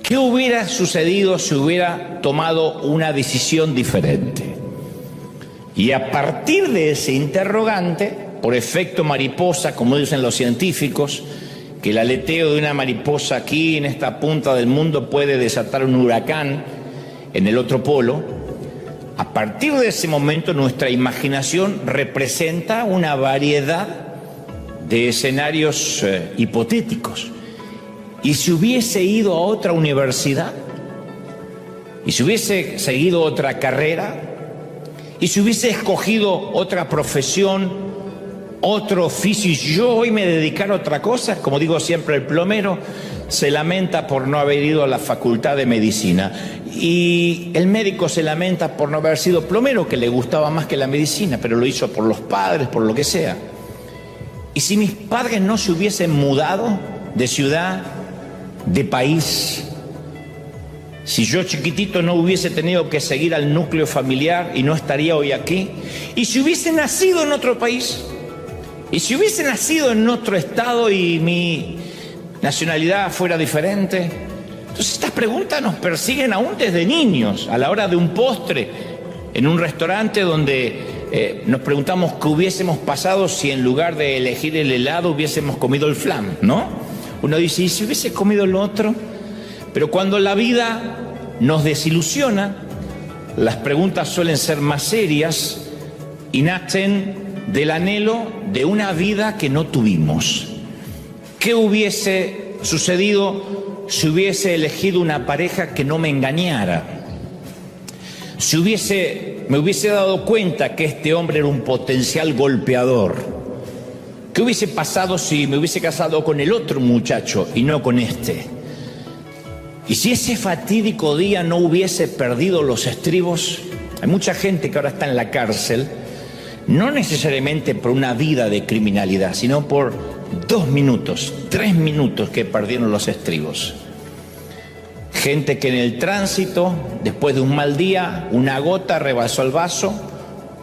¿Qué hubiera sucedido si hubiera tomado una decisión diferente? Y a partir de ese interrogante, por efecto mariposa, como dicen los científicos, que el aleteo de una mariposa aquí en esta punta del mundo puede desatar un huracán en el otro polo, a partir de ese momento nuestra imaginación representa una variedad de escenarios hipotéticos. ¿Y si hubiese ido a otra universidad? ¿Y si hubiese seguido otra carrera? ¿Y si hubiese escogido otra profesión, otro oficio? ¿Y si yo hoy me dedicara a otra cosa? Como digo siempre, el plomero se lamenta por no haber ido a la facultad de medicina. Y el médico se lamenta por no haber sido plomero, que le gustaba más que la medicina, pero lo hizo por los padres, por lo que sea. ¿Y si mis padres no se hubiesen mudado de ciudad, de país? Si yo chiquitito no hubiese tenido que seguir al núcleo familiar y no estaría hoy aquí. ¿Y si hubiese nacido en otro país? ¿Y si hubiese nacido en otro estado y mi nacionalidad fuera diferente? Entonces estas preguntas nos persiguen aún desde niños, a la hora de un postre, en un restaurante donde nos preguntamos qué hubiésemos pasado si en lugar de elegir el helado hubiésemos comido el flan, ¿no? Uno dice, ¿y si hubiese comido lo otro? Pero cuando la vida nos desilusiona, las preguntas suelen ser más serias y nacen del anhelo de una vida que no tuvimos. ¿Qué hubiese sucedido si hubiese elegido una pareja que no me engañara? Si me hubiese dado cuenta que este hombre era un potencial golpeador. ¿Qué hubiese pasado si me hubiese casado con el otro muchacho y no con este? Y si ese fatídico día no hubiese perdido los estribos, hay mucha gente que ahora está en la cárcel, no necesariamente por una vida de criminalidad, sino por 2 minutos, 3 minutos que perdieron los estribos. Gente que en el tránsito, después de un mal día, una gota rebasó el vaso,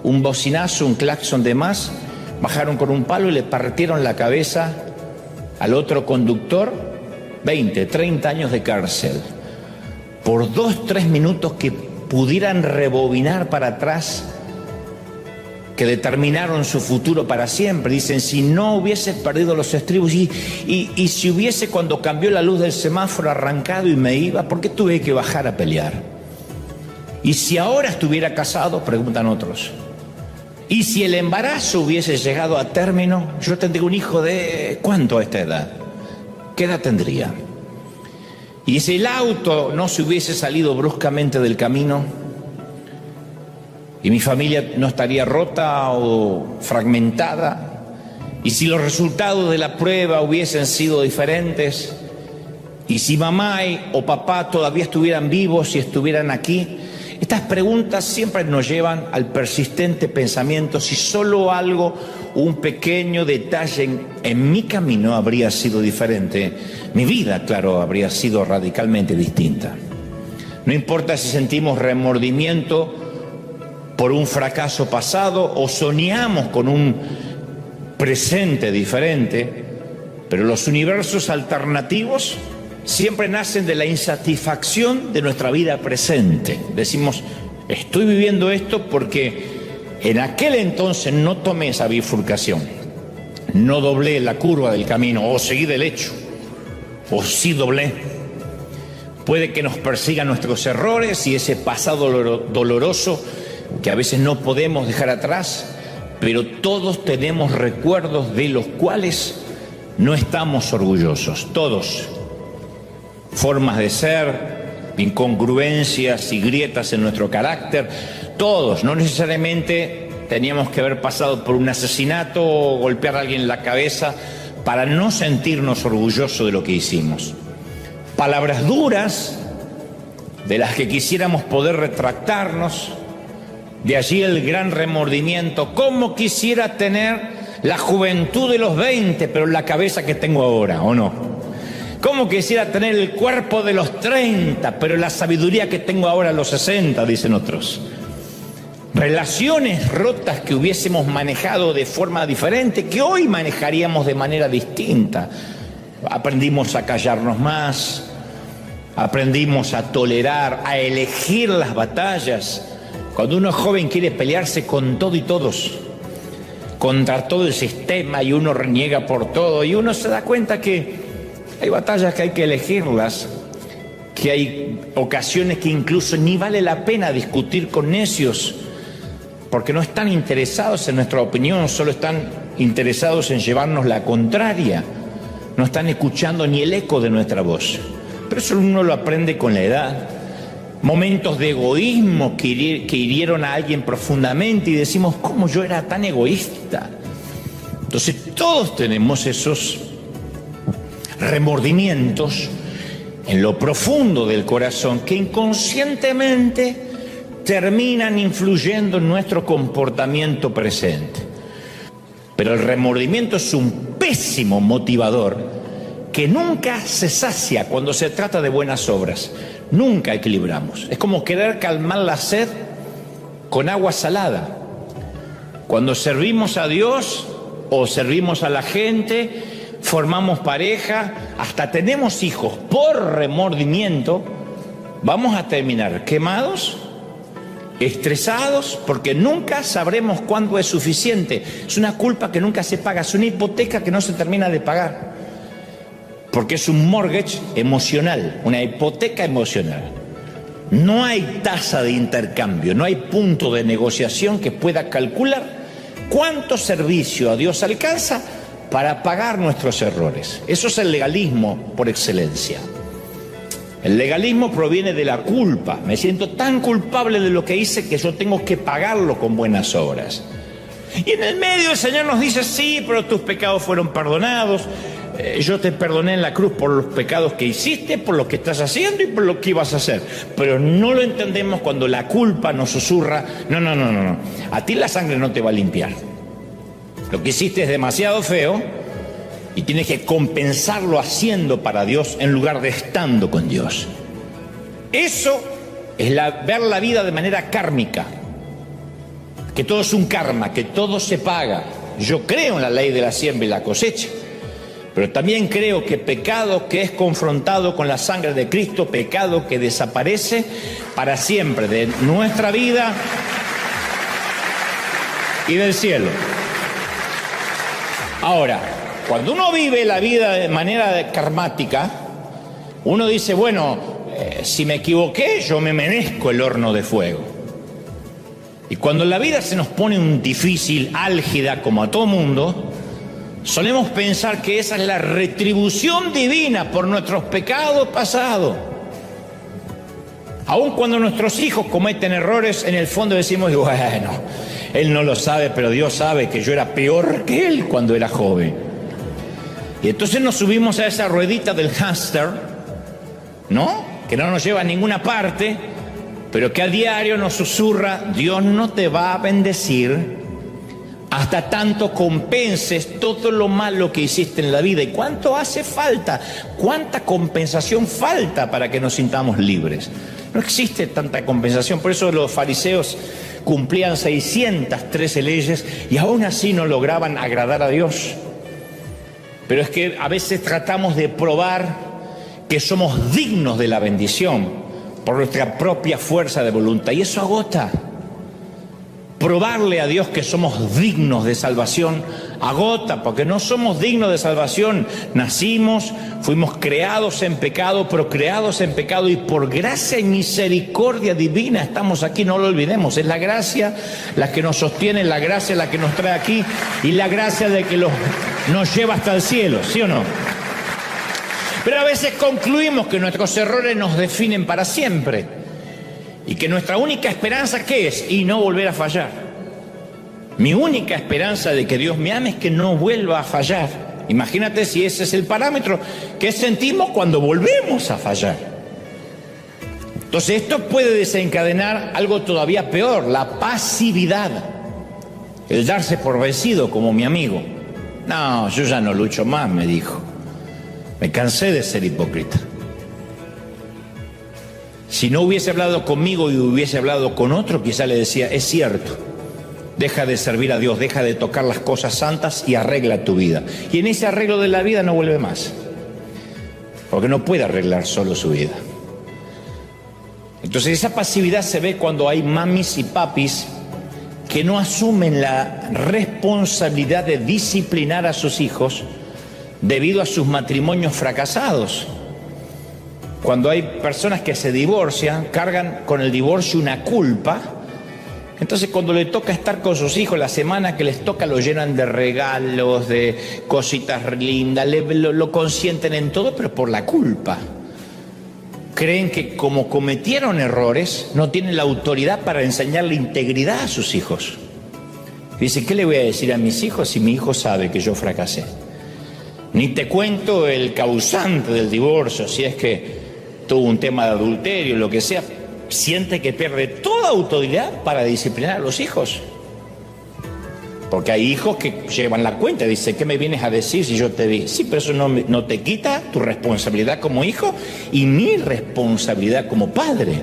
un bocinazo, un claxon de más, bajaron con un palo y le partieron la cabeza al otro conductor. 20, 30 años de cárcel por 2, 3 minutos que pudieran rebobinar para atrás, que determinaron su futuro para siempre. Dicen, si no hubiese perdido los estribos y si hubiese, cuando cambió la luz del semáforo, arrancado y me iba, ¿por qué tuve que bajar a pelear? Y si ahora estuviera casado, preguntan otros, y si el embarazo hubiese llegado a término, yo tendría un hijo de ¿cuánto a esta edad? ¿Qué edad tendría? Y si el auto no se hubiese salido bruscamente del camino y mi familia no estaría rota o fragmentada, y si los resultados de la prueba hubiesen sido diferentes, y si mamá o papá todavía estuvieran vivos y estuvieran aquí, estas preguntas siempre nos llevan al persistente pensamiento si solo algo, un pequeño detalle en mi camino habría sido diferente. Mi vida, claro, habría sido radicalmente distinta. No importa si sentimos remordimiento por un fracaso pasado o soñamos con un presente diferente, pero los universos alternativos siempre nacen de la insatisfacción de nuestra vida presente. Decimos, estoy viviendo esto porque en aquel entonces no tomé esa bifurcación, no doblé la curva del camino, o seguí derecho, o sí doblé. Puede que nos persigan nuestros errores y ese pasado doloroso que a veces no podemos dejar atrás, pero todos tenemos recuerdos de los cuales no estamos orgullosos, todos. Formas de ser, incongruencias y grietas en nuestro carácter, todos, no necesariamente teníamos que haber pasado por un asesinato o golpear a alguien en la cabeza para no sentirnos orgullosos de lo que hicimos. Palabras duras de las que quisiéramos poder retractarnos, de allí el gran remordimiento. ¿Cómo quisiera tener la juventud de los 20, pero la cabeza que tengo ahora, o no? ¿Cómo quisiera tener el cuerpo de los 30, pero la sabiduría que tengo ahora a los 60, dicen otros? Relaciones rotas que hubiésemos manejado de forma diferente, que hoy manejaríamos de manera distinta. Aprendimos a callarnos más, aprendimos a tolerar, a elegir las batallas. Cuando uno es joven quiere pelearse con todo y todos, contra todo el sistema, y uno reniega por todo, y uno se da cuenta que hay batallas que hay que elegirlas, que hay ocasiones que incluso ni vale la pena discutir con necios, porque no están interesados en nuestra opinión, solo están interesados en llevarnos la contraria, no están escuchando ni el eco de nuestra voz. Pero eso uno lo aprende con la edad. Momentos de egoísmo que hirieron a alguien profundamente y decimos, ¿cómo yo era tan egoísta? Entonces todos tenemos esos remordimientos en lo profundo del corazón que inconscientemente terminan influyendo en nuestro comportamiento presente. Pero el remordimiento es un pésimo motivador que nunca se sacia cuando se trata de buenas obras. Nunca equilibramos. Es como querer calmar la sed con agua salada. Cuando servimos a Dios o servimos a la gente, formamos pareja, hasta tenemos hijos por remordimiento, vamos a terminar quemados, estresados, porque nunca sabremos cuándo es suficiente. Es una culpa que nunca se paga, es una hipoteca que no se termina de pagar, porque es un mortgage emocional, una hipoteca emocional. No hay tasa de intercambio, no hay punto de negociación que pueda calcular cuánto servicio a Dios alcanza para pagar nuestros errores. Eso es el legalismo por excelencia. El legalismo proviene de la culpa. Me siento tan culpable de lo que hice que yo tengo que pagarlo con buenas obras. Y en el medio el Señor nos dice, sí, pero tus pecados fueron perdonados. Yo te perdoné en la cruz por los pecados que hiciste, por lo que estás haciendo y por lo que ibas a hacer. Pero no lo entendemos cuando la culpa nos susurra, no. A ti la sangre no te va a limpiar. Lo que hiciste es demasiado feo y tienes que compensarlo haciendo para Dios en lugar de estando con Dios. Eso es ver la vida de manera kármica. Que todo es un karma, que todo se paga. Yo creo en la ley de la siembra y la cosecha. Pero también creo que pecado que es confrontado con la sangre de Cristo, pecado que desaparece para siempre de nuestra vida y del cielo. Ahora, cuando uno vive la vida de manera karmática, uno dice, bueno, si me equivoqué, yo me merezco el horno de fuego. Y cuando la vida se nos pone un difícil, álgida, como a todo mundo, solemos pensar que esa es la retribución divina por nuestros pecados pasados. Aun cuando nuestros hijos cometen errores, en el fondo decimos, bueno, él no lo sabe, pero Dios sabe que yo era peor que él cuando era joven. Y entonces nos subimos a esa ruedita del hámster, ¿no? Que no nos lleva a ninguna parte, pero que a diario nos susurra, Dios no te va a bendecir hasta tanto compenses todo lo malo que hiciste en la vida. ¿Y cuánto hace falta? ¿Cuánta compensación falta para que nos sintamos libres? No existe tanta compensación. Por eso los fariseos cumplían 613 leyes y aún así no lograban agradar a Dios. Pero es que a veces tratamos de probar que somos dignos de la bendición por nuestra propia fuerza de voluntad, y eso agota. Probarle a Dios que somos dignos de salvación agota, porque no somos dignos de salvación. Nacimos, fuimos creados en pecado, procreados en pecado, y por gracia y misericordia divina estamos aquí, no lo olvidemos. Es la gracia la que nos sostiene, la gracia la que nos trae aquí, y la gracia de que nos lleva hasta el cielo, ¿sí o no? Pero a veces concluimos que nuestros errores nos definen para siempre. Y que nuestra única esperanza, ¿qué es? Y no volver a fallar. Mi única esperanza de que Dios me ame es que no vuelva a fallar. Imagínate si ese es el parámetro que sentimos cuando volvemos a fallar. Entonces esto puede desencadenar algo todavía peor, la pasividad. El darse por vencido, como mi amigo. No, yo ya no lucho más, me dijo. Me cansé de ser hipócrita. Si no hubiese hablado conmigo y hubiese hablado con otro, quizá le decía, es cierto, deja de servir a Dios, deja de tocar las cosas santas y arregla tu vida. Y en ese arreglo de la vida no vuelve más, porque no puede arreglar solo su vida. Entonces esa pasividad se ve cuando hay mamis y papis que no asumen la responsabilidad de disciplinar a sus hijos debido a sus matrimonios fracasados. Cuando hay personas que se divorcian, cargan con el divorcio una culpa. Entonces cuando le toca estar con sus hijos, la semana que les toca lo llenan de regalos, de cositas lindas, lo consienten en todo, pero por la culpa. Creen que como cometieron errores, no tienen la autoridad para enseñarle integridad a sus hijos. Dice, ¿qué le voy a decir a mis hijos si mi hijo sabe que yo fracasé? Ni te cuento el causante del divorcio, si es que tuvo un tema de adulterio, lo que sea, siente que pierde toda autoridad para disciplinar a los hijos. Porque hay hijos que llevan la cuenta, dice, ¿qué me vienes a decir si yo te di? Sí, pero eso no te quita tu responsabilidad como hijo y mi responsabilidad como padre.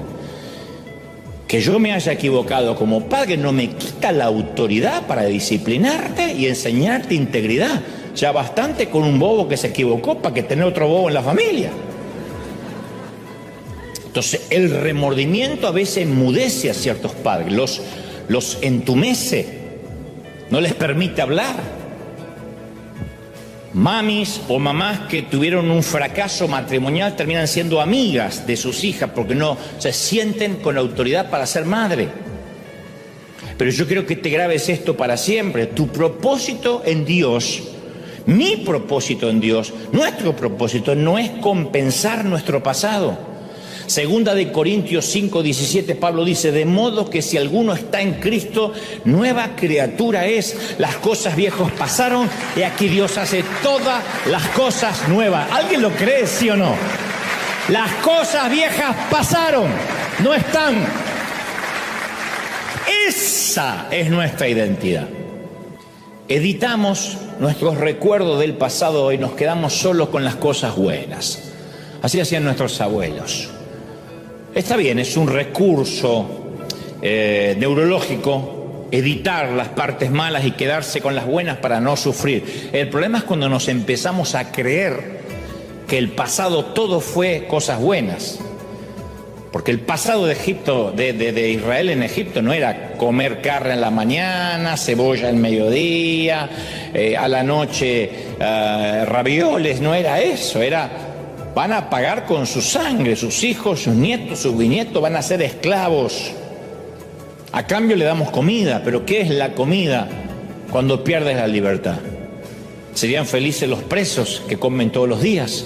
Que yo me haya equivocado como padre no me quita la autoridad para disciplinarte y enseñarte integridad. Ya bastante con un bobo que se equivocó para que tener otro bobo en la familia. Entonces el remordimiento a veces enmudece a ciertos padres, los entumece, no les permite hablar. Mamis o mamás que tuvieron un fracaso matrimonial terminan siendo amigas de sus hijas porque no se sienten con autoridad para ser madre. Pero yo quiero que te grabes esto para siempre. Tu propósito en Dios, mi propósito en Dios, nuestro propósito no es compensar nuestro pasado. Segunda de Corintios 5:17, Pablo dice, de modo que si alguno está en Cristo, nueva criatura es. Las cosas viejas pasaron y aquí Dios hace todas las cosas nuevas. ¿Alguien lo cree, sí o no? Las cosas viejas pasaron, no están. Esa es nuestra identidad. Editamos nuestros recuerdos del pasado y nos quedamos solos con las cosas buenas. Así hacían nuestros abuelos. Está bien, es un recurso neurológico editar las partes malas y quedarse con las buenas para no sufrir. El problema es cuando nos empezamos a creer que el pasado todo fue cosas buenas. Porque el pasado de Egipto, de Israel en Egipto, no era comer carne en la mañana, cebolla al mediodía, a la noche ravioles, no era eso, era... Van a pagar con su sangre, sus hijos, sus nietos, sus bisnietos van a ser esclavos. A cambio le damos comida, pero ¿qué es la comida cuando pierdes la libertad? Serían felices los presos que comen todos los días.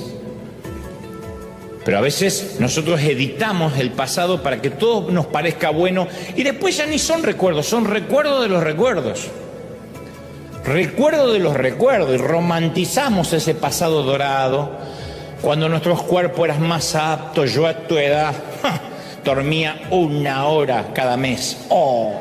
Pero a veces nosotros editamos el pasado para que todo nos parezca bueno y después ya ni son recuerdos de los recuerdos. Recuerdo de los recuerdos y romantizamos ese pasado dorado. Cuando nuestros cuerpos eran más aptos, yo a tu edad dormía 1 hora cada mes. ¡Oh!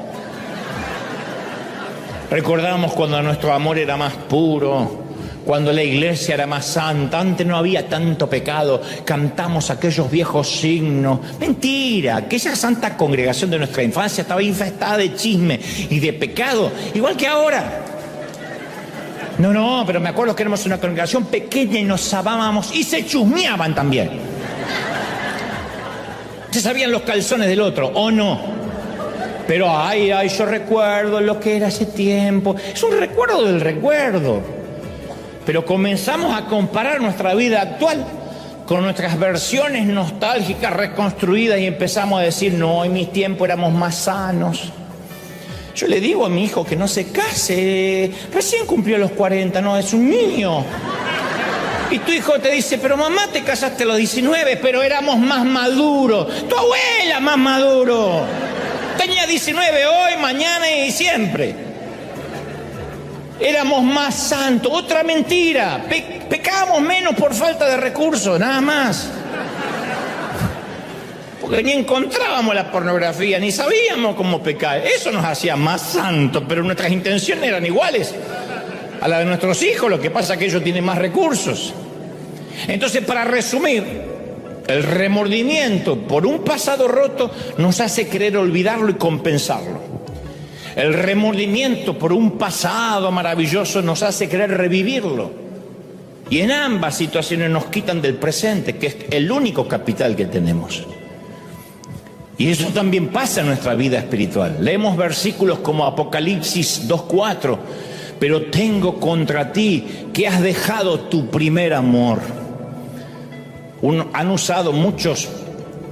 Recordamos cuando nuestro amor era más puro, cuando la iglesia era más santa, antes no había tanto pecado, cantamos aquellos viejos signos. Mentira, que esa santa congregación de nuestra infancia estaba infestada de chisme y de pecado, igual que ahora. No, pero me acuerdo que éramos una congregación pequeña y nos amábamos y se chusmeaban también. Se sabían los calzones del otro, ¿o no? Pero yo recuerdo lo que era ese tiempo. Es un recuerdo del recuerdo. Pero comenzamos a comparar nuestra vida actual con nuestras versiones nostálgicas reconstruidas y empezamos a decir, no, en mis tiempos éramos más sanos. Yo le digo a mi hijo que no se case, recién cumplió los 40, no, es un niño. Y tu hijo te dice, pero mamá, te casaste a los 19, pero éramos más maduros. Tu abuela más maduro. Tenía 19 hoy, mañana y siempre. Éramos más santos. Otra mentira, pecábamos menos por falta de recursos, nada más. Porque ni encontrábamos la pornografía, ni sabíamos cómo pecar. Eso nos hacía más santos, pero nuestras intenciones eran iguales a las de nuestros hijos. Lo que pasa es que ellos tienen más recursos. Entonces, para resumir, el remordimiento por un pasado roto nos hace querer olvidarlo y compensarlo. El remordimiento por un pasado maravilloso nos hace querer revivirlo. Y en ambas situaciones nos quitan del presente, que es el único capital que tenemos. Y eso también pasa en nuestra vida espiritual. Leemos versículos como Apocalipsis 2:4, pero tengo contra ti que has dejado tu primer amor. Han usado muchos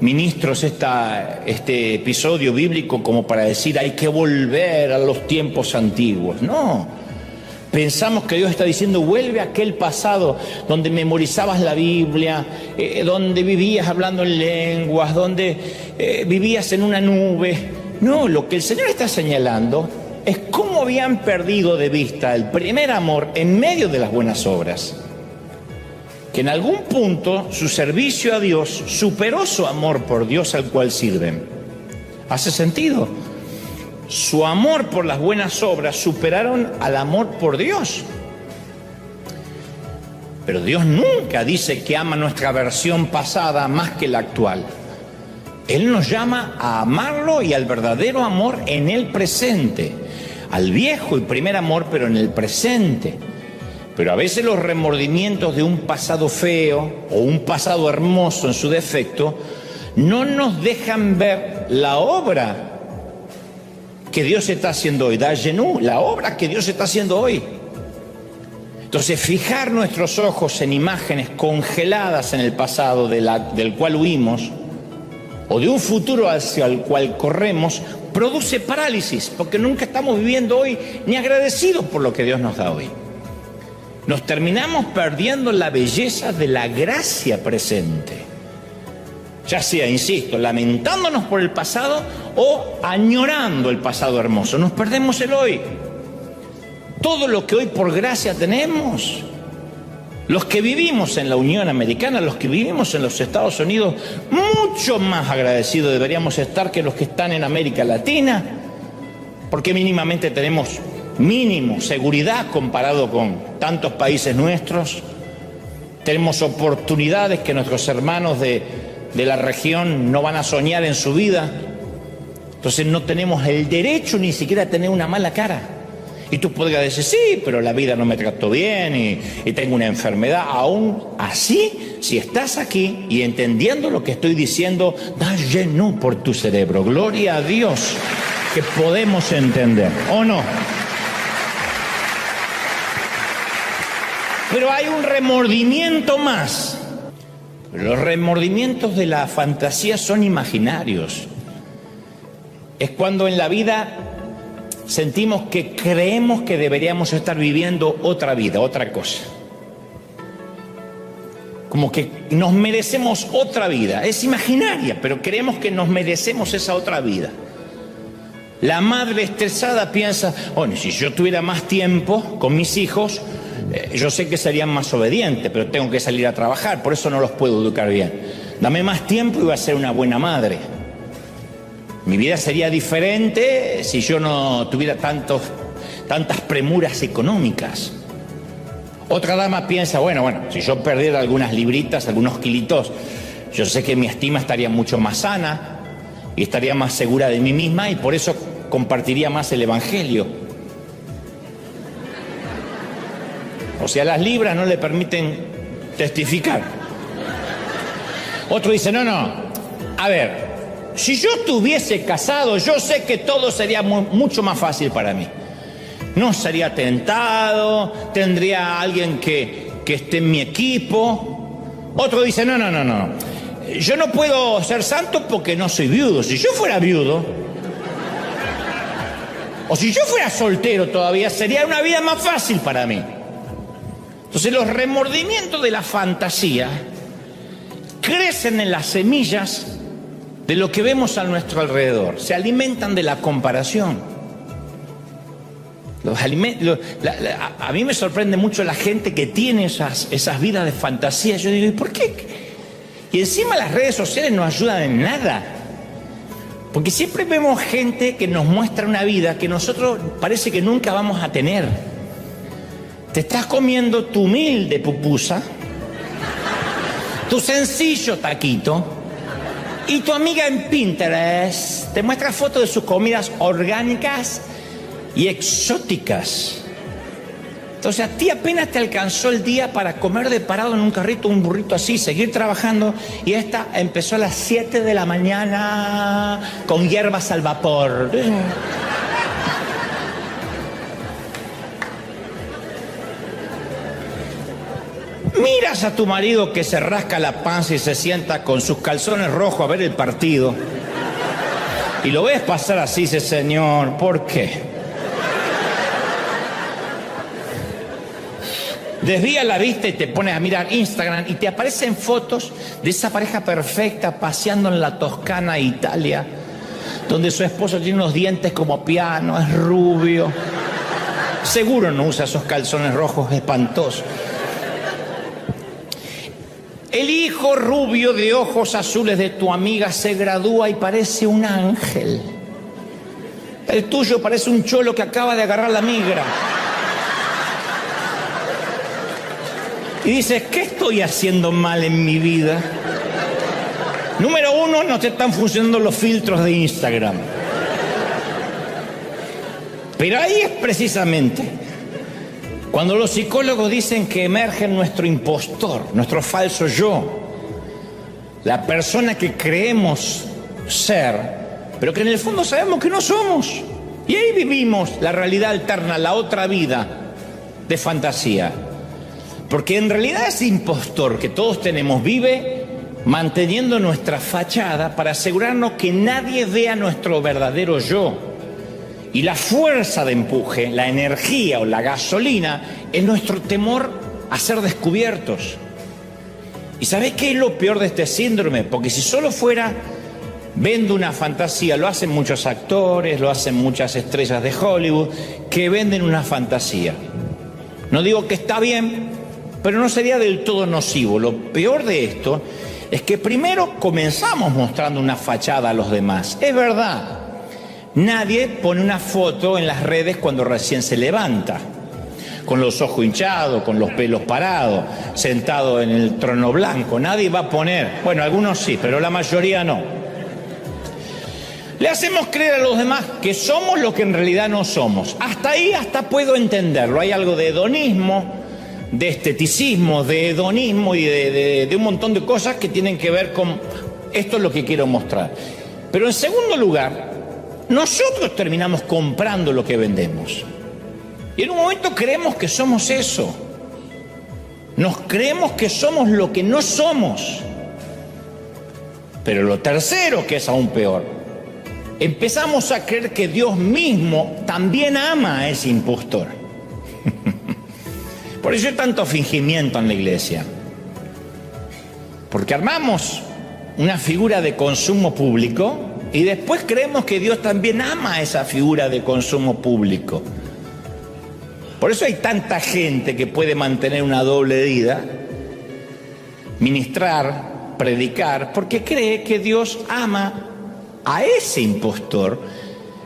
ministros este episodio bíblico como para decir hay que volver a los tiempos antiguos. No, pensamos que Dios está diciendo vuelve a aquel pasado donde memorizabas la Biblia, donde vivías hablando en lenguas, donde vivías en una nube. No, lo que el Señor está señalando es cómo habían perdido de vista el primer amor en medio de las buenas obras. Que en algún punto su servicio a Dios superó su amor por Dios al cual sirven. ¿Hace sentido? Su amor por las buenas obras superaron al amor por Dios. Pero Dios nunca dice que ama nuestra versión pasada más que la actual. Él nos llama a amarlo y al verdadero amor en el presente. Al viejo y primer amor, pero en el presente. Pero a veces los remordimientos de un pasado feo o un pasado hermoso en su defecto no nos dejan ver la obra que Dios está haciendo hoy, la obra que Dios está haciendo hoy. Entonces, fijar nuestros ojos en imágenes congeladas en el pasado del cual huimos o de un futuro hacia el cual corremos produce parálisis, porque nunca estamos viviendo hoy ni agradecidos por lo que Dios nos da hoy. Nos terminamos perdiendo la belleza de la gracia presente. Ya sea, insisto, lamentándonos por el pasado o añorando el pasado hermoso. Nos perdemos el hoy. Todo lo que hoy por gracia tenemos, los que vivimos en la Unión Americana, los que vivimos en los Estados Unidos, mucho más agradecidos deberíamos estar que los que están en América Latina, porque mínimamente tenemos seguridad comparado con tantos países nuestros. Tenemos oportunidades que nuestros hermanos de la región no van a soñar en su vida. Entonces no tenemos el derecho ni siquiera a tener una mala cara. Y tú podrías decir, sí, pero la vida no me trató bien y tengo una enfermedad. Aún así, si estás aquí y entendiendo lo que estoy diciendo, da lleno por tu cerebro. Gloria a Dios que podemos entender, ¿o no? Pero hay un remordimiento más. Los remordimientos de la fantasía son imaginarios. Es cuando en la vida sentimos que creemos que deberíamos estar viviendo otra vida, otra cosa. Como que nos merecemos otra vida. Es imaginaria, pero creemos que nos merecemos esa otra vida. La madre estresada piensa, bueno, si yo tuviera más tiempo con mis hijos, yo sé que serían más obedientes, pero tengo que salir a trabajar, por eso no los puedo educar bien. Dame más tiempo y voy a ser una buena madre. Mi vida sería diferente si yo no tuviera tantas premuras económicas. Otra dama piensa, bueno, si yo perdiera algunas libritas, algunos kilitos, yo sé que mi estima estaría mucho más sana y estaría más segura de mí misma y por eso compartiría más el evangelio. O sea, las libras no le permiten testificar. Otro dice, no, a ver, si yo estuviese casado, yo sé que todo sería mucho más fácil para mí. No sería tentado, tendría a alguien que esté en mi equipo. Otro dice, no, yo no puedo ser santo porque no soy viudo. Si yo fuera viudo, o si yo fuera soltero todavía, sería una vida más fácil para mí. Entonces los remordimientos de la fantasía crecen en las semillas de lo que vemos a nuestro alrededor. Se alimentan de la comparación. A mí me sorprende mucho la gente que tiene esas vidas de fantasía. Yo digo, ¿y por qué? Y encima las redes sociales no ayudan en nada. Porque siempre vemos gente que nos muestra una vida que nosotros parece que nunca vamos a tener. Te estás comiendo tu humilde pupusa, tu sencillo taquito, y tu amiga en Pinterest te muestra fotos de sus comidas orgánicas y exóticas. Entonces a ti apenas te alcanzó el día para comer de parado en un carrito, un burrito así, seguir trabajando, y esta empezó a las 7 de la mañana con hierbas al vapor. Miras a tu marido que se rasca la panza y se sienta con sus calzones rojos a ver el partido. Y lo ves pasar así, dice, Señor, ¿por qué? Desvía la vista y te pones a mirar Instagram y te aparecen fotos de esa pareja perfecta paseando en la Toscana, Italia, donde su esposo tiene unos dientes como piano, es rubio. Seguro no usa esos calzones rojos espantosos. El hijo rubio de ojos azules de tu amiga se gradúa y parece un ángel. El tuyo parece un cholo que acaba de agarrar la migra. Y dices, ¿qué estoy haciendo mal en mi vida? Número uno, no te están funcionando los filtros de Instagram. Pero ahí es precisamente cuando los psicólogos dicen que emerge nuestro impostor, nuestro falso yo, la persona que creemos ser, pero que en el fondo sabemos que no somos. Y ahí vivimos la realidad alterna, la otra vida de fantasía. Porque en realidad ese impostor que todos tenemos vive manteniendo nuestra fachada para asegurarnos que nadie vea nuestro verdadero yo. Y la fuerza de empuje, la energía o la gasolina es nuestro temor a ser descubiertos. ¿Y sabés qué es lo peor de este síndrome? Porque si solo fuera vendo una fantasía, lo hacen muchos actores, lo hacen muchas estrellas de Hollywood, que venden una fantasía. No digo que está bien, pero no sería del todo nocivo. Lo peor de esto es que primero comenzamos mostrando una fachada a los demás. Es verdad, nadie pone una foto en las redes cuando recién se levanta, con los ojos hinchados, con los pelos parados, sentado en el trono blanco. Nadie va a poner, bueno, algunos sí, pero la mayoría no. Le hacemos creer a los demás que somos lo que en realidad no somos. Hasta ahí puedo entenderlo. Hay algo de hedonismo, de esteticismo, de hedonismo y de un montón de cosas que tienen que ver con esto es lo que quiero mostrar. Pero en segundo lugar, nosotros terminamos comprando lo que vendemos. Y en un momento creemos que somos eso. Nos creemos que somos lo que no somos. Pero lo tercero, que es aún peor, empezamos a creer que Dios mismo también ama a ese impostor. Por eso hay tanto fingimiento en la iglesia. Porque armamos una figura de consumo público y después creemos que Dios también ama a esa figura de consumo público. Por eso hay tanta gente que puede mantener una doble vida, ministrar, predicar, porque cree que Dios ama a ese impostor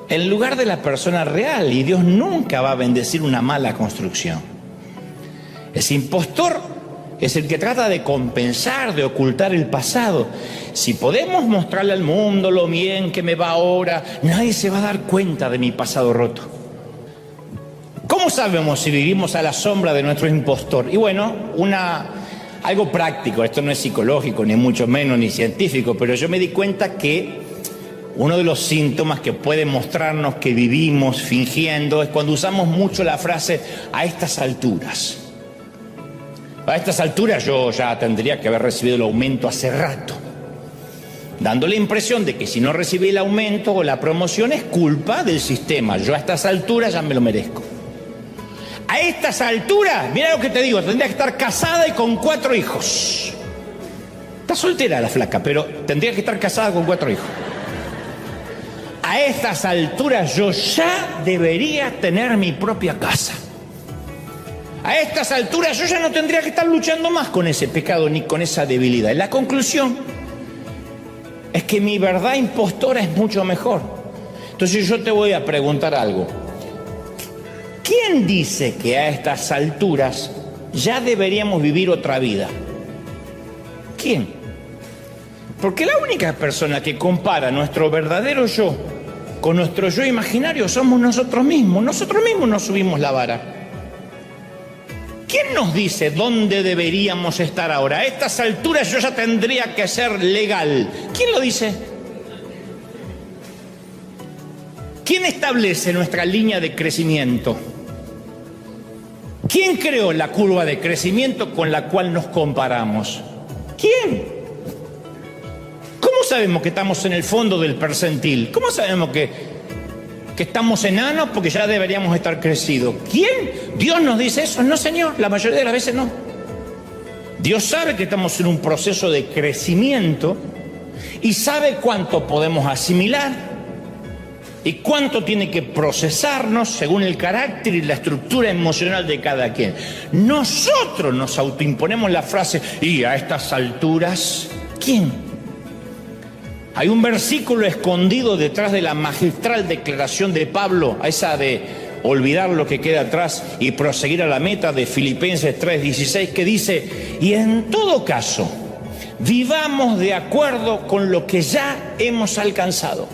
en lugar de la persona real, y Dios nunca va a bendecir una mala construcción. Ese impostor es el que trata de compensar, de ocultar el pasado. Si podemos mostrarle al mundo lo bien que me va ahora, nadie se va a dar cuenta de mi pasado roto. ¿Cómo sabemos si vivimos a la sombra de nuestro impostor? Y bueno, algo práctico, esto no es psicológico, ni mucho menos, ni científico, pero yo me di cuenta que uno de los síntomas que puede mostrarnos que vivimos fingiendo es cuando usamos mucho la frase a estas alturas. A estas alturas yo ya tendría que haber recibido el aumento hace rato, dando la impresión de que si no recibí el aumento o la promoción es culpa del sistema. Yo a estas alturas ya me lo merezco. A estas alturas, mira lo que te digo, tendría que estar casada y con 4 hijos. Está soltera la flaca, pero tendría que estar casada con 4 hijos. A estas alturas yo ya debería tener mi propia casa. A estas alturas yo ya no tendría que estar luchando más con ese pecado ni con esa debilidad. Y la conclusión es que mi verdad impostora es mucho mejor. Entonces yo te voy a preguntar algo. ¿Quién dice que a estas alturas ya deberíamos vivir otra vida? ¿Quién? Porque la única persona que compara nuestro verdadero yo con nuestro yo imaginario somos nosotros mismos. Nosotros mismos nos subimos la vara. ¿quién nos dice dónde deberíamos estar ahora? A estas alturas yo ya tendría que ser legal. ¿Quién lo dice? ¿Quién establece nuestra línea de crecimiento? ¿Quién creó la curva de crecimiento con la cual nos comparamos? ¿Quién? ¿Cómo sabemos que estamos en el fondo del percentil? ¿Cómo sabemos que estamos enanos porque ya deberíamos estar crecidos? ¿Quién? ¿Dios nos dice eso? No, Señor, la mayoría de las veces no. Dios sabe que estamos en un proceso de crecimiento y sabe cuánto podemos asimilar y cuánto tiene que procesarnos según el carácter y la estructura emocional de cada quien. Nosotros nos autoimponemos la frase, y a estas alturas, ¿quién? Hay un versículo escondido detrás de la magistral declaración de Pablo, a esa de olvidar lo que queda atrás y proseguir a la meta, de Filipenses 3:16, que dice, y en todo caso, vivamos de acuerdo con lo que ya hemos alcanzado.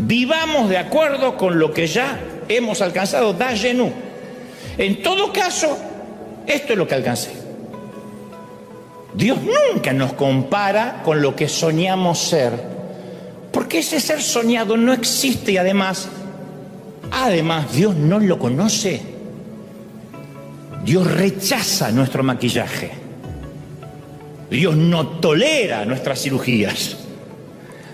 Vivamos de acuerdo con lo que ya hemos alcanzado, da genú. En todo caso, esto es lo que alcancé. Dios nunca nos compara con lo que soñamos ser, porque ese ser soñado no existe y además Dios no lo conoce. Dios rechaza nuestro maquillaje. Dios no tolera nuestras cirugías.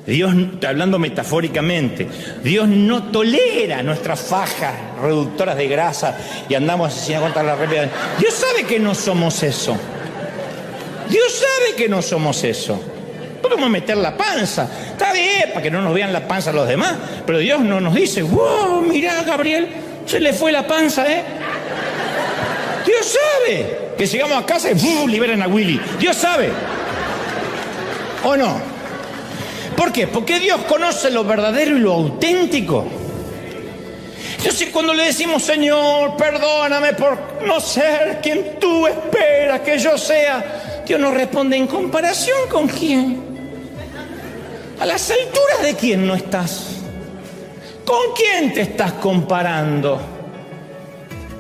Dios, hablando metafóricamente, Dios no tolera nuestras fajas reductoras de grasa y andamos así a contar la realidad. Dios sabe que no somos eso. Dios sabe que no somos eso. Podemos meter la panza, está bien, para que no nos vean la panza los demás, pero Dios no nos dice, wow, mirá, Gabriel, se le fue la panza, ¿eh? Dios sabe que llegamos a casa y liberan a Willy. Dios sabe. ¿O no? ¿Por qué? Porque Dios conoce lo verdadero y lo auténtico. Entonces cuando le decimos, Señor, perdóname por no ser quien tú esperas que yo sea, Dios nos responde, ¿en comparación con quién? ¿A las alturas de quién no estás? ¿Con quién te estás comparando?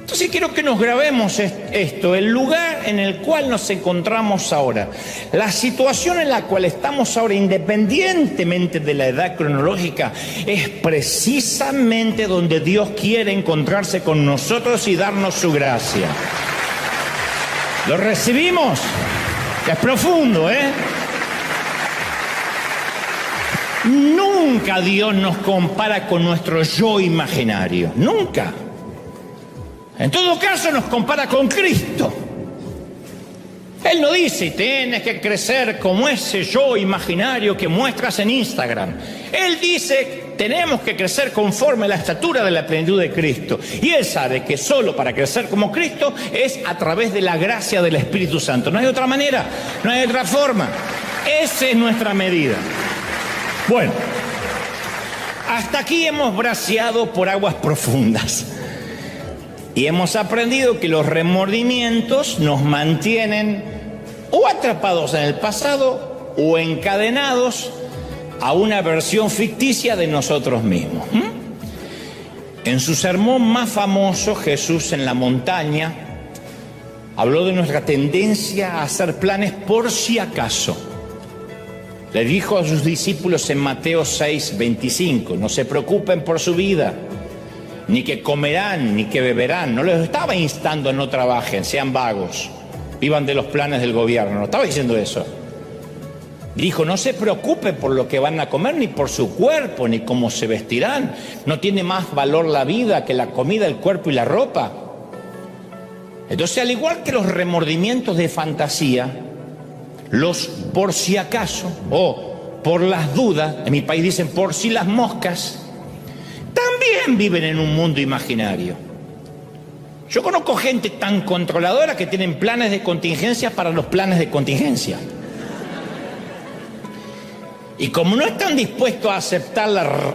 Entonces quiero que nos grabemos esto, el lugar en el cual nos encontramos ahora, la situación en la cual estamos ahora, independientemente de la edad cronológica, es precisamente donde Dios quiere encontrarse con nosotros y darnos su gracia. ¿Lo recibimos? Es profundo, ¿eh? Nunca Dios nos compara con nuestro yo imaginario, nunca. En todo caso nos compara con Cristo. Él no dice, tienes que crecer como ese yo imaginario que muestras en Instagram. Él dice, tenemos que crecer conforme a la estatura de la plenitud de Cristo. Y Él sabe que solo para crecer como Cristo es a través de la gracia del Espíritu Santo. No hay otra manera, no hay otra forma. Esa es nuestra medida. Bueno, hasta aquí hemos braceado por aguas profundas. Y hemos aprendido que los remordimientos nos mantienen o atrapados en el pasado o encadenados a una versión ficticia de nosotros mismos. En su sermón más famoso, Jesús en la montaña, habló de nuestra tendencia a hacer planes por si acaso. Le dijo a sus discípulos en Mateo 6:25, no se preocupen por su vida, ni que comerán, ni que beberán. No les estaba instando a no trabajen, sean vagos, vivan de los planes del gobierno. No estaba diciendo eso. Dijo, no se preocupen por lo que van a comer, ni por su cuerpo, ni cómo se vestirán. No tiene más valor la vida que la comida, el cuerpo y la ropa. Entonces, al igual que los remordimientos de fantasía, los por si acaso o por las dudas, en mi país dicen por si las moscas, también viven en un mundo imaginario. Yo conozco gente tan controladora que tienen planes de contingencia para los planes de contingencia. Y como no están dispuestos a aceptar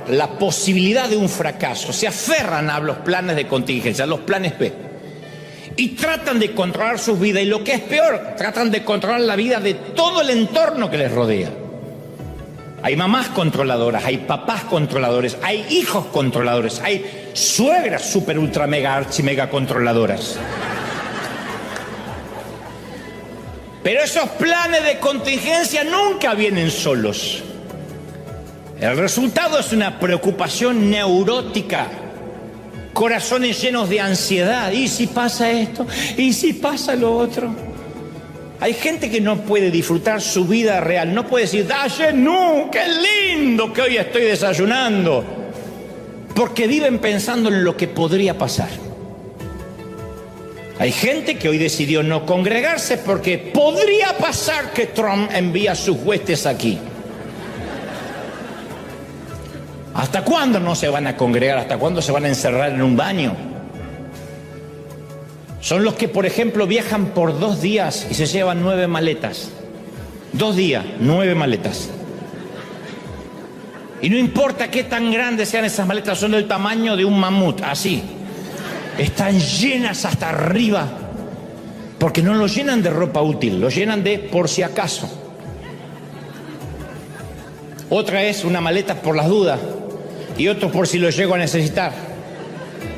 la posibilidad de un fracaso, se aferran a los planes de contingencia, a los planes B. Y tratan de controlar sus vidas. Y lo que es peor, tratan de controlar la vida de todo el entorno que les rodea. Hay mamás controladoras, hay papás controladores, hay hijos controladores, hay suegras super ultra mega archi mega controladoras. Pero esos planes de contingencia nunca vienen solos. El resultado es una preocupación neurótica, corazones llenos de ansiedad. ¿Y si pasa esto? ¿Y si pasa lo otro? Hay gente que no puede disfrutar su vida real, no puede decir, ¡qué lindo que hoy estoy desayunando! Porque viven pensando en lo que podría pasar. Hay gente que hoy decidió no congregarse porque podría pasar que Trump envía sus huestes aquí. ¿Hasta cuándo no se van a congregar? ¿Hasta cuándo se van a encerrar en un baño? Son los que, por ejemplo, viajan por 2 días y se llevan 9 maletas. 2 días, 9 maletas. Y no importa qué tan grandes sean esas maletas, son del tamaño de un mamut, así. Están llenas hasta arriba, porque no lo llenan de ropa útil, lo llenan de por si acaso. Otra es una maleta por las dudas y otro por si lo llego a necesitar.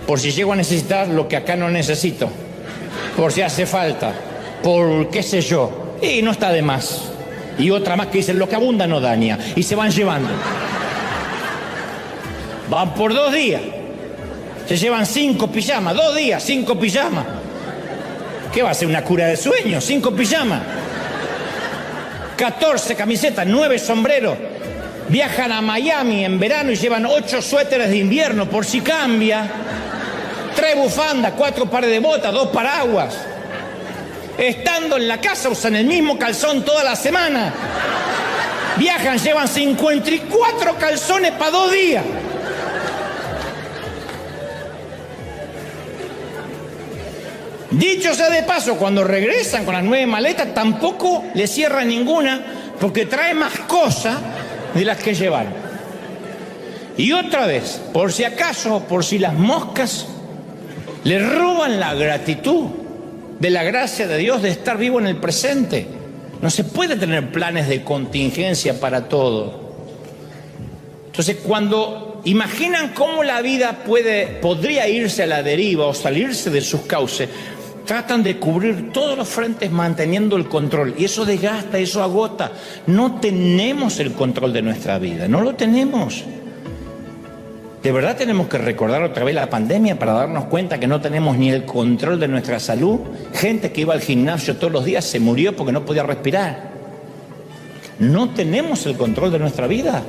Por si llego a necesitar lo que acá no necesito. Por si hace falta. Por qué sé yo. Y no está de más. Y otra más que dice, lo que abunda no daña. Y se van llevando. Van por 2 días. Se llevan 5 pijamas. 2 días, 5 pijamas. ¿Qué va a ser una cura de sueño? 5 pijamas. 14 camisetas, 9 sombreros. Viajan a Miami en verano y llevan 8 suéteres de invierno por si cambia. 3 bufandas, 4 pares de botas, 2 paraguas. Estando en la casa usan el mismo calzón toda la semana. Viajan, llevan 54 calzones para 2 días. Dicho sea de paso, cuando regresan con las 9 maletas, tampoco les cierran ninguna, porque trae más cosas de las que llevaron. Y otra vez, por si acaso, por si las moscas, le roban la gratitud de la gracia de Dios de estar vivo en el presente. No se puede tener planes de contingencia para todo. Entonces, cuando imaginan cómo la vida podría irse a la deriva o salirse de sus cauces, tratan de cubrir todos los frentes manteniendo el control. Y eso desgasta, eso agota. No tenemos el control de nuestra vida, no lo tenemos. ¿De verdad tenemos que recordar otra vez la pandemia para darnos cuenta que no tenemos ni el control de nuestra salud? Gente que iba al gimnasio todos los días se murió porque no podía respirar. No tenemos el control de nuestra vida.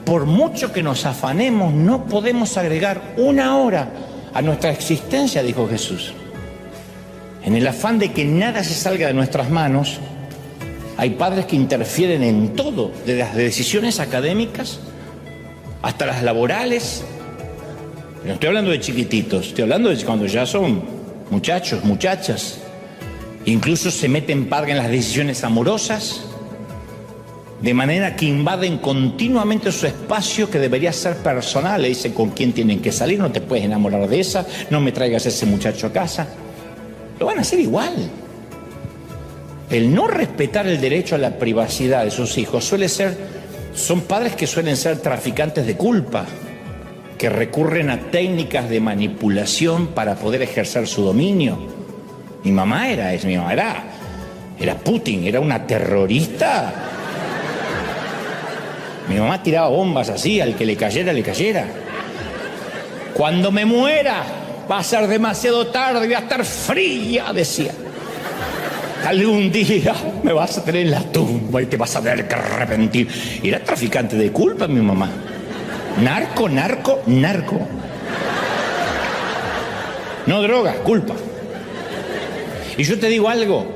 Por mucho que nos afanemos, no podemos agregar 1 hora a nuestra existencia, dijo Jesús. En el afán de que nada se salga de nuestras manos, hay padres que interfieren en todo, desde las decisiones académicas hasta las laborales. No estoy hablando de chiquititos, estoy hablando de cuando ya son muchachos, muchachas. Incluso se meten padres en las decisiones amorosas, de manera que invaden continuamente su espacio que debería ser personal. Le dicen con quién tienen que salir, no te puedes enamorar de esa, no me traigas a ese muchacho a casa. Lo van a hacer igual. El no respetar el derecho a la privacidad de sus hijos son padres que suelen ser traficantes de culpa, que recurren a técnicas de manipulación para poder ejercer su dominio. Mi mamá era Putin, era una terrorista. Mi mamá tiraba bombas así, al que le cayera, le cayera. Cuando me muera, va a ser demasiado tarde, voy a estar fría, decía. Algún día me vas a tener en la tumba y te vas a tener que arrepentir. Era traficante de culpa mi mamá. Narco. No droga, culpa. Y yo te digo algo,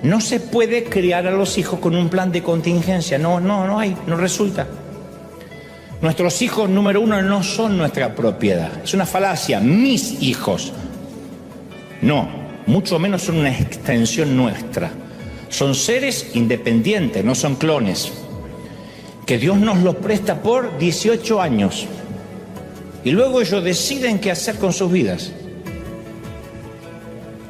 no se puede criar a los hijos con un plan de contingencia. No resulta. Nuestros hijos, número 1, no son nuestra propiedad. Es una falacia. Mis hijos. No, mucho menos son una extensión nuestra. Son seres independientes, no son clones. Que Dios nos los presta por 18 años. Y luego ellos deciden qué hacer con sus vidas.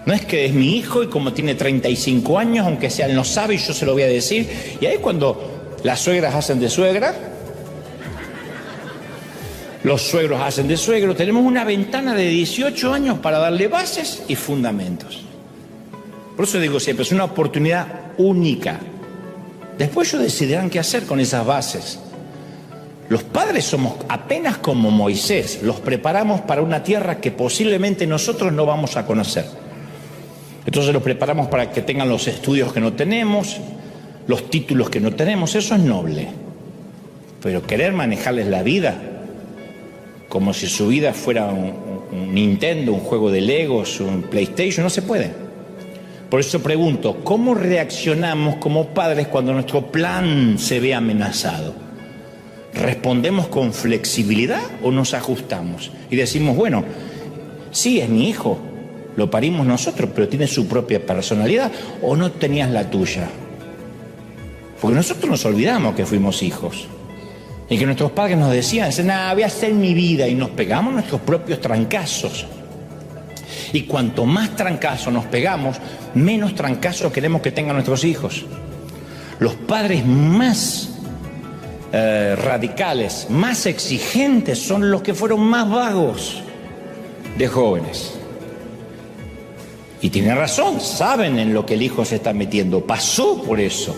No es que es mi hijo y como tiene 35 años, aunque sea él no sabe y yo se lo voy a decir. Y ahí cuando las suegras hacen de suegra, los suegros hacen de suegro, tenemos una ventana de 18 años para darle bases y fundamentos. Por eso digo siempre, es una oportunidad única. Después ellos decidirán qué hacer con esas bases. Los padres somos apenas como Moisés, los preparamos para una tierra que posiblemente nosotros no vamos a conocer. Entonces los preparamos para que tengan los estudios que no tenemos, los títulos que no tenemos, eso es noble. Pero querer manejarles la vida como si su vida fuera un Nintendo, un juego de Legos, un PlayStation, no se puede. Por eso pregunto, ¿cómo reaccionamos como padres cuando nuestro plan se ve amenazado? ¿Respondemos con flexibilidad o nos ajustamos? Y decimos, bueno, sí, es mi hijo, lo parimos nosotros, pero tiene su propia personalidad, o no tenías la tuya. Porque nosotros nos olvidamos que fuimos hijos. Y que nuestros padres nos decían, nada, voy a hacer mi vida, y nos pegamos nuestros propios trancazos. Y cuanto más trancazos nos pegamos, menos trancazos queremos que tengan nuestros hijos. Los padres más radicales, más exigentes, son los que fueron más vagos de jóvenes. Y tienen razón, saben en lo que el hijo se está metiendo, pasó por eso.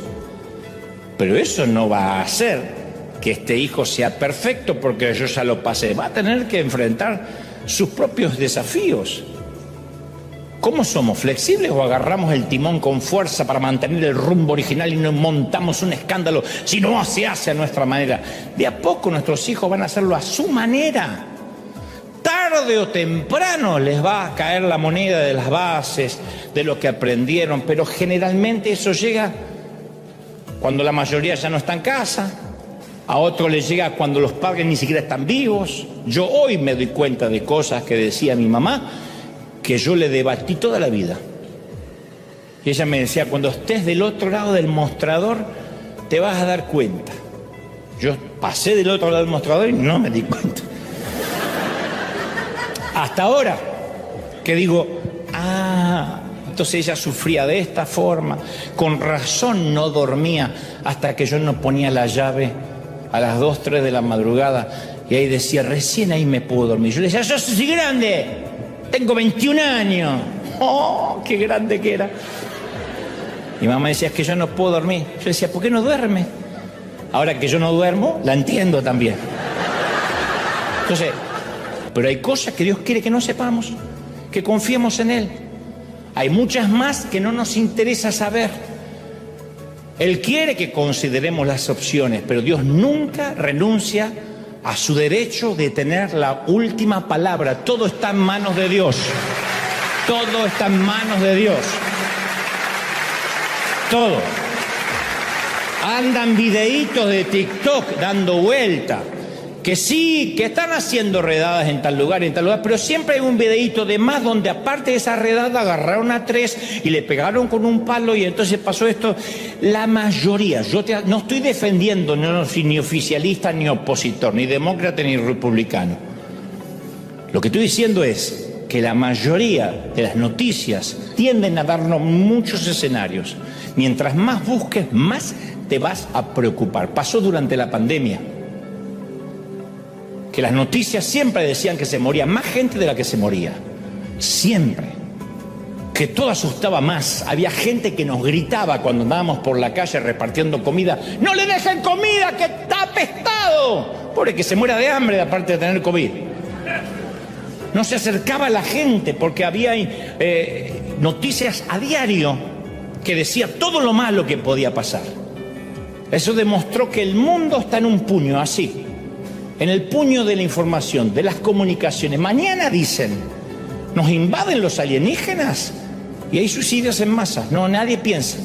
Pero eso no va a hacer que este hijo sea perfecto porque yo ya lo pasé. Va a tener que enfrentar sus propios desafíos. ¿Cómo somos? ¿Flexibles o agarramos el timón con fuerza para mantener el rumbo original y no montamos un escándalo si no se hace a nuestra manera? De a poco nuestros hijos van a hacerlo a su manera. Tarde o temprano les va a caer la moneda de las bases, de lo que aprendieron, pero generalmente eso llega cuando la mayoría ya no está en casa, a otro les llega cuando los padres ni siquiera están vivos. Yo hoy me doy cuenta de cosas que decía mi mamá, que yo le debatí toda la vida. Y ella me decía, cuando estés del otro lado del mostrador, te vas a dar cuenta. Yo pasé del otro lado del mostrador y no me di cuenta. Hasta ahora, que digo, entonces ella sufría de esta forma, con razón no dormía hasta que yo no ponía la llave a las 2, 3 de la madrugada, y ahí decía, recién ahí me puedo dormir. Yo le decía, yo soy grande, tengo 21 años. ¡Oh, qué grande que era! Mi mamá decía, es que yo no puedo dormir. Yo decía, ¿por qué no duerme? Ahora que yo no duermo, la entiendo también. Entonces, pero hay cosas que Dios quiere que no sepamos, que confiemos en Él. Hay muchas más que no nos interesa saber. Él quiere que consideremos las opciones, pero Dios nunca renuncia a su derecho de tener la última palabra. Todo está en manos de Dios. Todo está en manos de Dios. Todo. Andan videitos de TikTok dando vuelta, que sí, que están haciendo redadas en tal lugar, pero siempre hay un videíto de más donde aparte de esa redada agarraron a 3 y le pegaron con un palo y entonces pasó esto. La mayoría, no estoy defendiendo, no soy ni oficialista ni opositor, ni demócrata ni republicano. Lo que estoy diciendo es que la mayoría de las noticias tienden a darnos muchos escenarios. Mientras más busques, más te vas a preocupar. Pasó durante la pandemia, que las noticias siempre decían que se moría más gente de la que se moría. Siempre. Que todo asustaba más. Había gente que nos gritaba cuando andábamos por la calle repartiendo comida. ¡No le dejen comida, que está apestado! Pobre que se muera de hambre, aparte de tener COVID. No se acercaba a la gente porque había noticias a diario que decía todo lo malo que podía pasar. Eso demostró que el mundo está en un puño, así. En el puño de la información, de las comunicaciones. Mañana dicen, nos invaden los alienígenas y hay suicidios en masa. No, nadie piensa.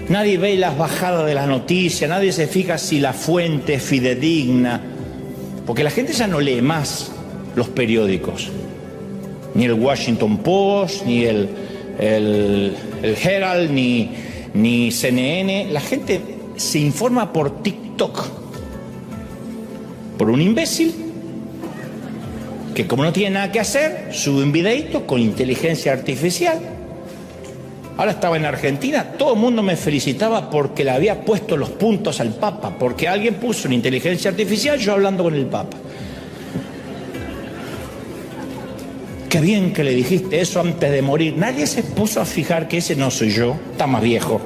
Nadie ve las bajadas de las noticias, nadie se fija si la fuente es fidedigna. Porque la gente ya no lee más los periódicos. Ni el Washington Post, ni el Herald, ni CNN. La gente se informa por TikTok. Por un imbécil que, como no tiene nada que hacer, sube un videito con inteligencia artificial. Ahora estaba en Argentina, todo el mundo me felicitaba porque le había puesto los puntos al Papa, porque alguien puso una inteligencia artificial, yo hablando con el Papa. Qué bien que le dijiste eso antes de morir. Nadie se puso a fijar que ese no soy yo, está más viejo.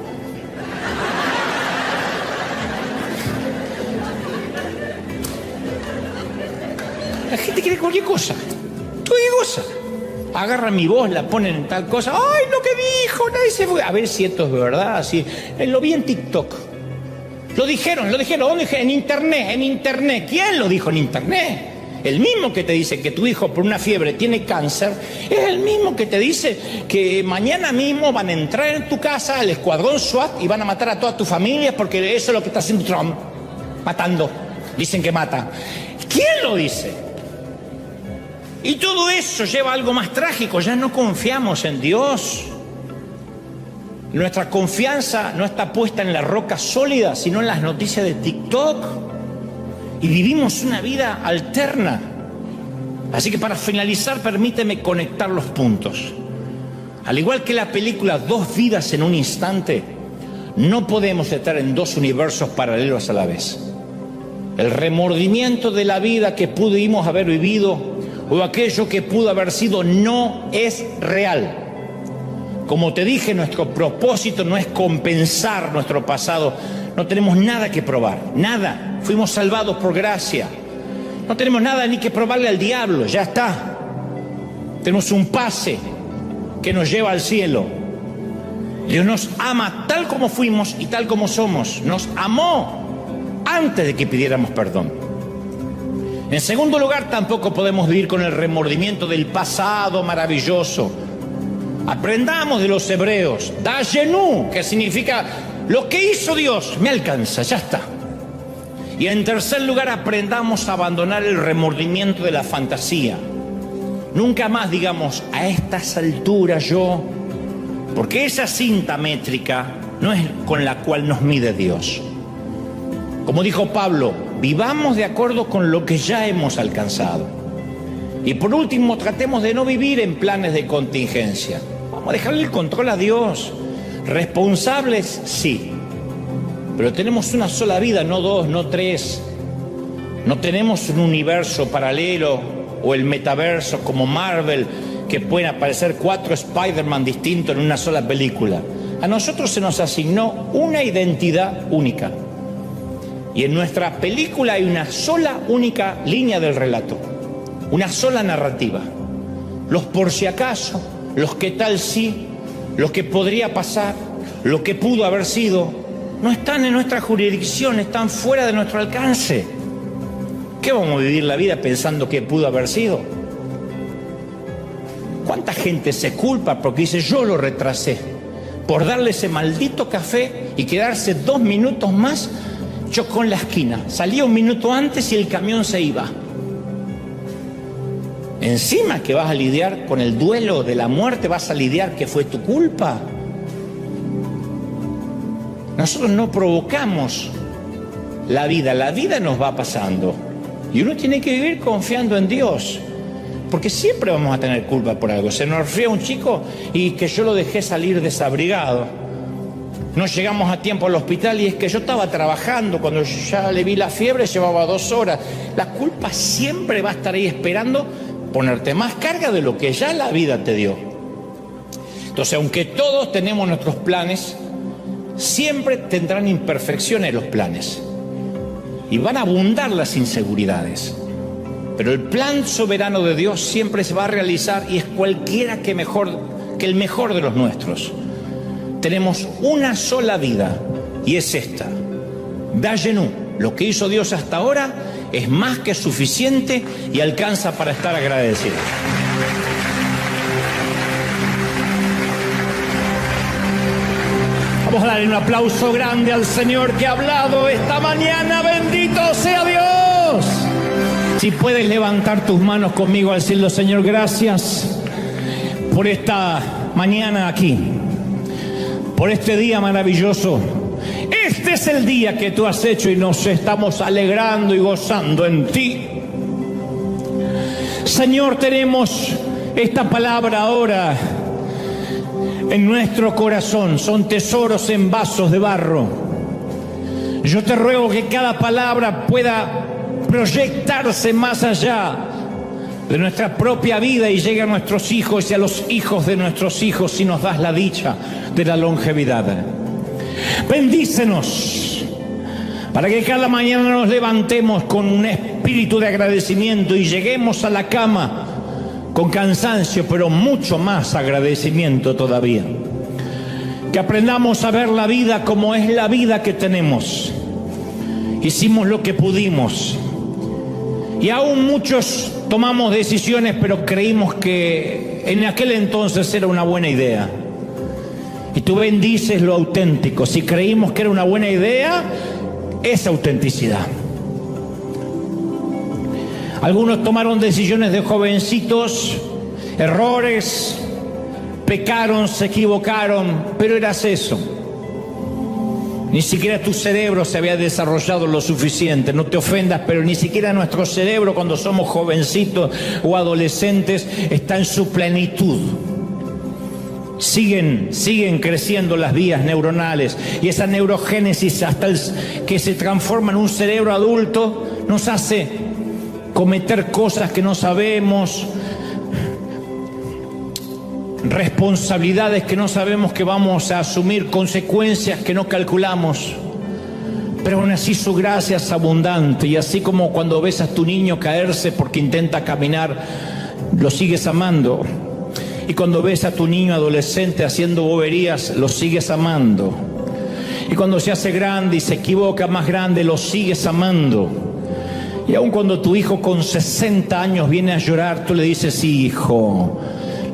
La gente cree cualquier cosa. Cualquier cosa. Agarran mi voz, la ponen en tal cosa. ¡Ay, lo que dijo! Nadie se fue. A ver si esto es verdad. Así. Lo vi en TikTok. Lo dijeron. ¿Dónde dijeron? En internet. ¿Quién lo dijo en internet? El mismo que te dice que tu hijo por una fiebre tiene cáncer, es el mismo que te dice que mañana mismo van a entrar en tu casa al escuadrón SWAT y van a matar a toda tu familia porque eso es lo que está haciendo Trump. Matando. Dicen que mata. ¿Quién lo dice? Y todo eso lleva a algo más trágico. Ya no confiamos en Dios. Nuestra confianza no está puesta en la roca sólida, sino en las noticias de TikTok. Y vivimos una vida alterna. Así que para finalizar, permíteme conectar los puntos. Al igual que la película Dos vidas en un instante, no podemos estar en dos universos paralelos a la vez. El remordimiento de la vida que pudimos haber vivido o aquello que pudo haber sido no es real. Como te dije, nuestro propósito no es compensar nuestro pasado. No tenemos nada que probar, nada. Fuimos salvados por gracia. No tenemos nada ni que probarle al diablo, ya está. Tenemos un pase que nos lleva al cielo. Dios nos ama tal como fuimos y tal como somos. Nos amó antes de que pidiéramos perdón. En segundo lugar, tampoco podemos vivir con el remordimiento del pasado maravilloso. Aprendamos de los hebreos, dayenu, que significa lo que hizo Dios, me alcanza, ya está. Y en tercer lugar, aprendamos a abandonar el remordimiento de la fantasía. Nunca más digamos, a estas alturas yo, porque esa cinta métrica no es con la cual nos mide Dios. Como dijo Pablo, vivamos de acuerdo con lo que ya hemos alcanzado. Y por último, tratemos de no vivir en planes de contingencia. Vamos a dejarle el control a Dios. Responsables, sí. Pero tenemos una sola vida, no dos, no tres. No tenemos un universo paralelo o el metaverso como Marvel, que pueden aparecer 4 Spider-Man distintos en una sola película. A nosotros se nos asignó una identidad única. Y en nuestra película hay una sola, única línea del relato. Una sola narrativa. Los por si acaso, los qué tal si, lo que podría pasar, lo que pudo haber sido, no están en nuestra jurisdicción, están fuera de nuestro alcance. ¿Qué vamos a vivir la vida pensando que pudo haber sido? ¿Cuánta gente se culpa porque dice yo lo retrasé por darle ese maldito café y quedarse 2 minutos más? Chocó en la esquina, salía 1 minuto antes y el camión se iba. Encima que vas a lidiar con el duelo de la muerte, vas a lidiar que fue tu culpa. Nosotros no provocamos la vida nos va pasando. Y uno tiene que vivir confiando en Dios, porque siempre vamos a tener culpa por algo. Se nos ríe un chico y que yo lo dejé salir desabrigado. No llegamos a tiempo al hospital y es que yo estaba trabajando, cuando ya le vi la fiebre llevaba 2 horas. La culpa siempre va a estar ahí esperando ponerte más carga de lo que ya la vida te dio. Entonces, aunque todos tenemos nuestros planes, siempre tendrán imperfecciones los planes y van a abundar las inseguridades. Pero el plan soberano de Dios siempre se va a realizar y es cualquiera que el mejor de los nuestros. Tenemos una sola vida y es esta. Dayenu, lo que hizo Dios hasta ahora es más que suficiente y alcanza para estar agradecido. Vamos a darle un aplauso grande al Señor que ha hablado esta mañana. ¡Bendito sea Dios! Si puedes levantar tus manos conmigo al cielo, Señor, gracias por esta mañana aquí, por este día maravilloso. Este es el día que tú has hecho y nos estamos alegrando y gozando en ti. Señor, tenemos esta palabra ahora en nuestro corazón. Son tesoros en vasos de barro. Yo te ruego que cada palabra pueda proyectarse más allá de nuestra propia vida y llegue a nuestros hijos y a los hijos de nuestros hijos si nos das la dicha de la longevidad. Bendícenos, para que cada mañana nos levantemos con un espíritu de agradecimiento y lleguemos a la cama con cansancio, pero mucho más agradecimiento todavía. Que aprendamos a ver la vida como es la vida que tenemos. Hicimos lo que pudimos. Y aún muchos tomamos decisiones, pero creímos que en aquel entonces era una buena idea. Y tú bendices lo auténtico. Si creímos que era una buena idea, es autenticidad. Algunos tomaron decisiones de jovencitos, errores, pecaron, se equivocaron, pero eras eso. Ni siquiera tu cerebro se había desarrollado lo suficiente. No te ofendas, pero ni siquiera nuestro cerebro, cuando somos jovencitos o adolescentes, está en su plenitud. Siguen creciendo las vías neuronales, y esa neurogénesis, hasta que se transforma en un cerebro adulto, nos hace cometer cosas que no sabemos, responsabilidades que no sabemos que vamos a asumir, consecuencias que no calculamos. Pero aún así su gracia es abundante, y así como cuando ves a tu niño caerse porque intenta caminar, lo sigues amando. Y cuando ves a tu niño adolescente haciendo boberías, lo sigues amando. Y cuando se hace grande y se equivoca más grande, lo sigues amando. Y aun cuando tu hijo con 60 años viene a llorar, tú le dices: hijo,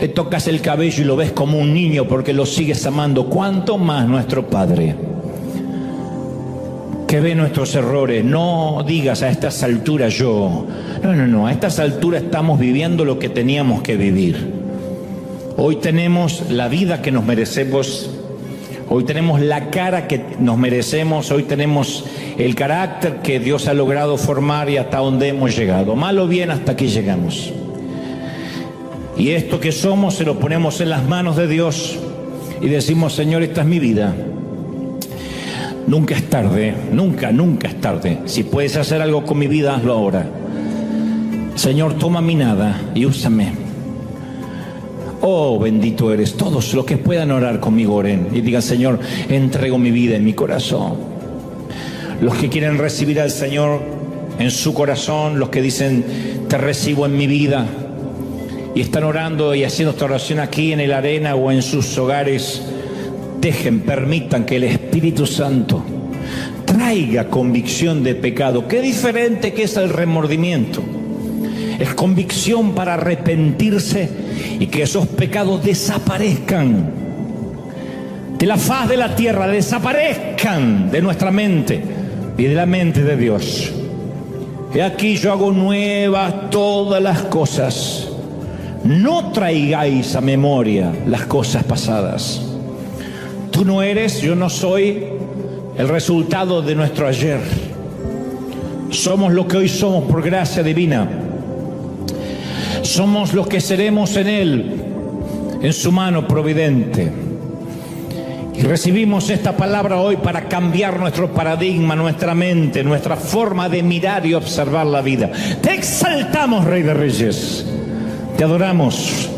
le tocas el cabello y lo ves como un niño porque lo sigues amando. ¿Cuánto más nuestro Padre, que ve nuestros errores? No digas a estas alturas yo. No, a estas alturas estamos viviendo lo que teníamos que vivir. Hoy tenemos la vida que nos merecemos, hoy tenemos la cara que nos merecemos, hoy tenemos el carácter que Dios ha logrado formar y hasta donde hemos llegado. Mal o bien, hasta aquí llegamos. Y esto que somos se lo ponemos en las manos de Dios y decimos: Señor, esta es mi vida. Nunca es tarde, nunca es tarde. Si puedes hacer algo con mi vida, hazlo ahora. Señor, toma mi nada y úsame. Oh, bendito eres. Todos los que puedan orar conmigo, oren y digan: Señor, entrego mi vida en mi corazón. Los que quieren recibir al Señor en su corazón, los que dicen: te recibo en mi vida, y están orando y haciendo esta oración aquí en el arena o en sus hogares, permitan que el Espíritu Santo traiga convicción de pecado. Qué diferente que es el remordimiento. Es convicción para arrepentirse y que esos pecados desaparezcan de la faz de la tierra, desaparezcan de nuestra mente y de la mente de Dios. He aquí, yo hago nuevas todas las cosas. No traigáis a memoria las cosas pasadas. Tú no eres, yo no soy el resultado de nuestro ayer. Somos lo que hoy somos por gracia divina. Somos los que seremos en Él, en su mano providente. Y recibimos esta palabra hoy para cambiar nuestro paradigma, nuestra mente, nuestra forma de mirar y observar la vida. Te exaltamos, Rey de Reyes. Te adoramos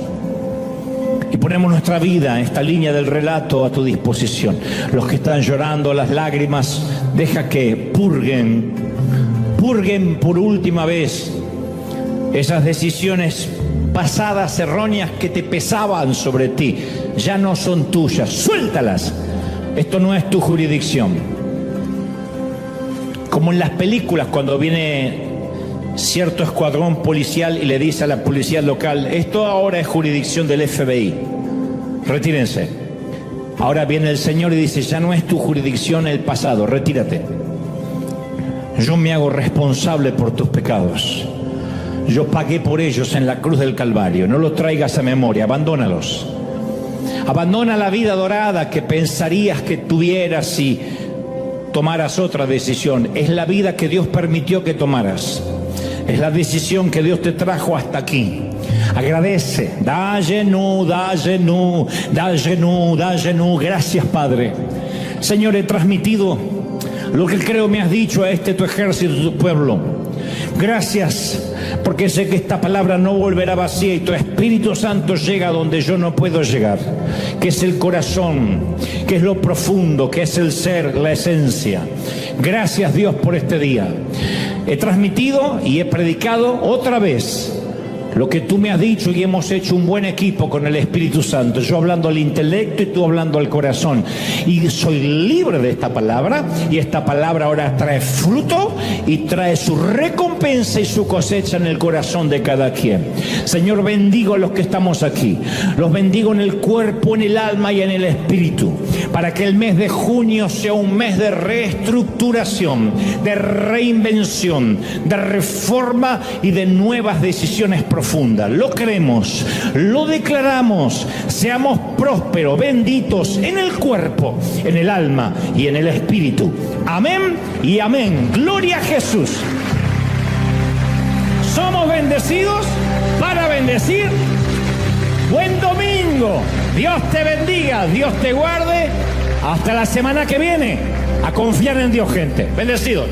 y ponemos nuestra vida en esta línea del relato a tu disposición. Los que están llorando, las lágrimas, deja que purguen por última vez esas decisiones pasadas erróneas que te pesaban sobre ti. Ya no son tuyas, suéltalas. Esto no es tu jurisdicción. Como en las películas, cuando viene cierto escuadrón policial y le dice a la policía local: esto ahora es jurisdicción del FBI, retírense. Ahora viene el Señor y dice: ya no es tu jurisdicción el pasado, retírate. Yo me hago responsable por tus pecados. Yo pagué por ellos en la cruz del Calvario. No los traigas a memoria, abandónalos. Abandona la vida dorada que pensarías que tuvieras si tomaras otra decisión. Es la vida que Dios permitió que tomaras. Es la decisión que Dios te trajo hasta aquí. Agradece. Da genú. Gracias, Padre. Señor, he transmitido lo que creo me has dicho a este tu ejército, tu pueblo. Gracias, porque sé que esta palabra no volverá vacía y tu Espíritu Santo llega donde yo no puedo llegar, que es el corazón, que es lo profundo, que es el ser, la esencia. Gracias, Dios, por este día. He transmitido y he predicado otra vez lo que tú me has dicho y hemos hecho un buen equipo con el Espíritu Santo. Yo hablando al intelecto y tú hablando al corazón. Y soy libre de esta palabra y esta palabra ahora trae fruto y trae su recompensa y su cosecha en el corazón de cada quien. Señor, bendigo a los que estamos aquí. Los bendigo en el cuerpo, en el alma y en el espíritu. Para que el mes de junio sea un mes de reestructuración, de reinvención, de reforma y de nuevas decisiones profundas. Lo creemos, lo declaramos. Seamos prósperos, benditos en el cuerpo, en el alma y en el espíritu. Amén y amén. Gloria a Jesús. Somos bendecidos para bendecir. Buen domingo. Dios te bendiga, Dios te guarde. Hasta la semana que viene. A confiar en Dios, gente. Bendecidos.